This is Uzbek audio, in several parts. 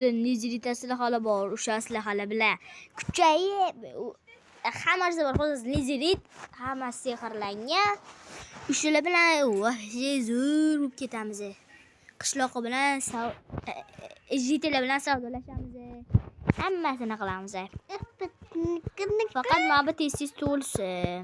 Nizrita silahlar bor, o'sha silahlar bilan kuchayib hammasi bor. Hozir nizrit hammasi sehrlangan. O'shalar bilan vahshiy zo'r bo'lib ketamiz. Qishloq bilan ejitlar bilan savdolashamiz. Hammasini qilamiz. Faqat mana bu tez to'lsin.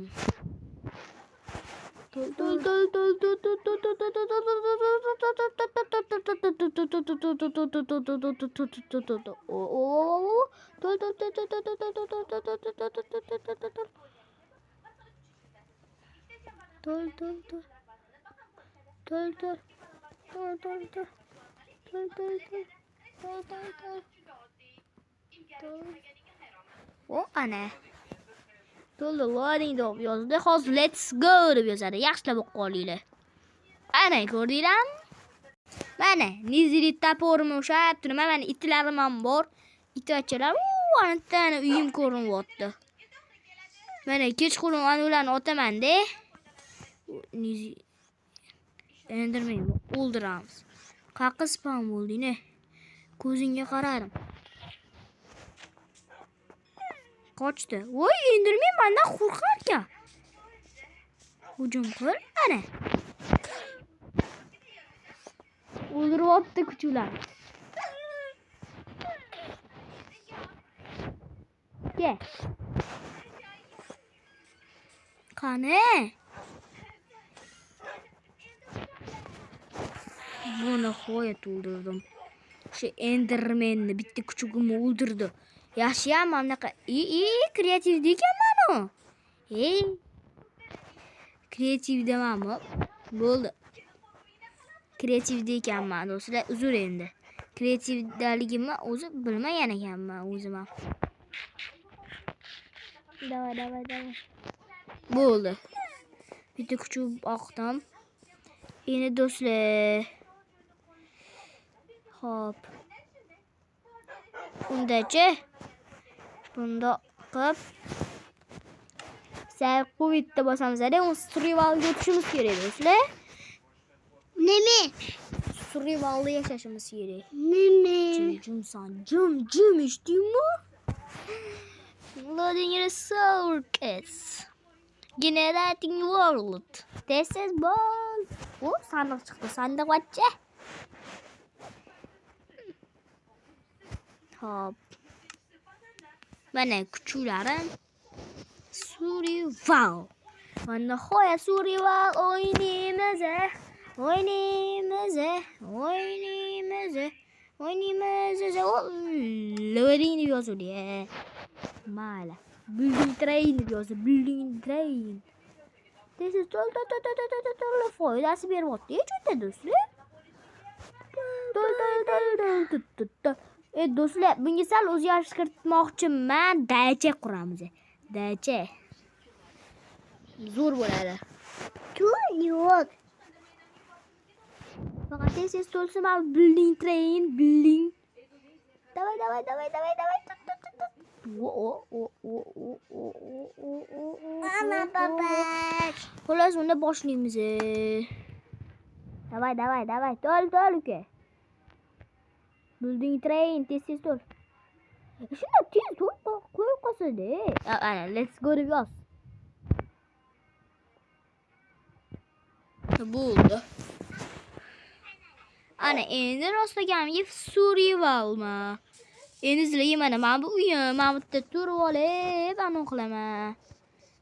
O ana. To'ldi loading deb yozdi. Hozir let's go deb yozadi. Yaxshilab o'qib olinglar. Ana ko'rdinglarmi? Mana nizrit taporim o'sha turma. Mana itlarim ham bor. Itvachalar, anatani uyim ko'rinyapti. Mana kechqurun ularni otaman-da. Endirmayman, o'ldiramiz. Qaqi spam bo'lding-a? Ko'zingga qaradim. Qochdi. Voy, endirmay mendan qo'rqar ekan. Hujum qil, ana. O'ldiryapti kuchlar. Ke. Qani? Buni qo'yib o'ldirdim. Shu endermenni bitta kuchugimni o'ldirdi. Yaxshiyam anaqa kreativ ekanman u. Kreativ demanmi? Bo'ldi. Kreativ ekanman do'stlar, uzr endi. Kreativdaligimni o'zi bilmagan ekanman o'zim ham. Davay. Bo'ldi. Bitta kuchuk oqdim. Endi do'stlar. Hop. Undachi bunda qilib Savquvitda bosamiz-da, survivalga o'tishimiz kerak do'stlar. Nima? Survivalda yashashimiz kerak. Nima? Jim eshitdingmi? Loading resources. Generating world. This is ball. O, sandiq chiqdi. Sandiq ochcha. Hop. Mana kuchlarim. Survival. Mana xoya survival o'ynaymiz. Loading deb yozildi. Mayli. Building train deb yozdi. Building train. This is to'la foydasi beryapti. Cho'ta do'stlar. Do'stlar, bunga sal o'zgarish kiritmoqchiman. Dacha quramiz. Dacha. Zo'r bo'ladi. Yo'q. Faqat tez to'lsin, building train, building. Davay. Ana baba. Xo'las, unda boshlaymiz. Davay. To'l uka. Building train, tez to'l. Shunda tez to'l qo'yib qolsa-da. Ana, let's go deb yoz. Bo'ldi. Ana endi rostlaganimga survivalmi? Endi sizlarga mana bu uyim, mana bu yerda turib olib, anu qilaman.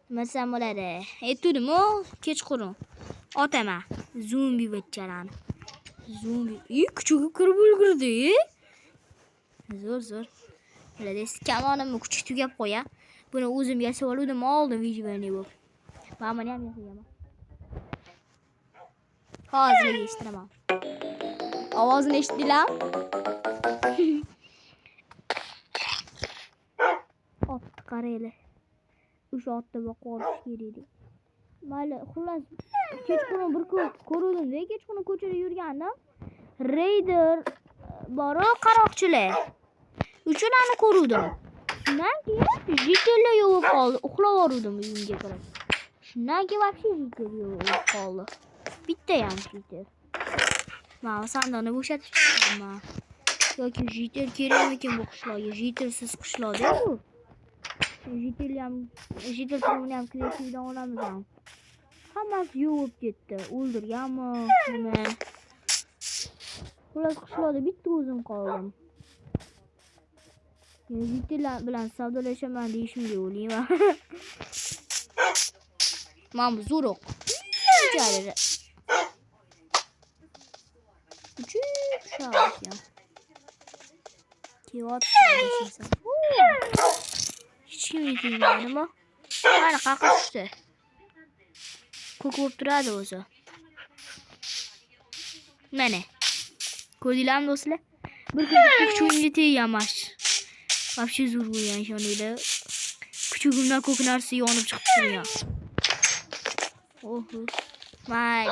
Nima bo'ladi? Turdim-ku, kechqurun. Otaman zombi bachchalarni. Kuchugi kirib ulgurdi. Zo'r. Bilasiz, kamonimni kuchuk tugab qo'ya. Buni o'zim yasab oldim, oldim videoni bo'lib. Men buni ham yasaman. Hozir eshitiraman. Ovozini eshitdinglarmi? Otni qaranglar. O'sha otda boqolish kerak. Mayli, xullas kechqurun bir ko'rdim-da, kechqurun ko'chada yurgandim. Raider bor-ku, qaroqchilar. Ularni ko'rdim. Shundan keyin jitellar yo'q qoldi. Uxlab o'rdim uyimga kirib. Shundan keyin вообще jitel yo'q qoldi. Bitta ham jitel. Mana sandiqni bo'shatib chiqdim. yoki jitel kerakmikin bu qishloqqa? Jitelsiz qishloqda bu. Jitel turini ham kreativdan olamiz ham. Hammasi yo'q bo'lib ketdi. O'ldirganmi uni? Xullas qishloqda bitta o'zim qoldim. Jitellar bilan savdolashaman deyishimga o'ylayman. Mana bu zo'roq. Jarada. Uçak. Kiyot. Hiç kim yetmedi mi? Mana qaqashdi. Ko'k bo'lib turadi o'zi. Mana. Ko'rdinglarmi do'stlar? Bir kuchugimga tegamash. Вообще zo'r bo'lgan ishoninglar. Kuchugimdan ko'k narsa yonib chiqib turgan. Oho. May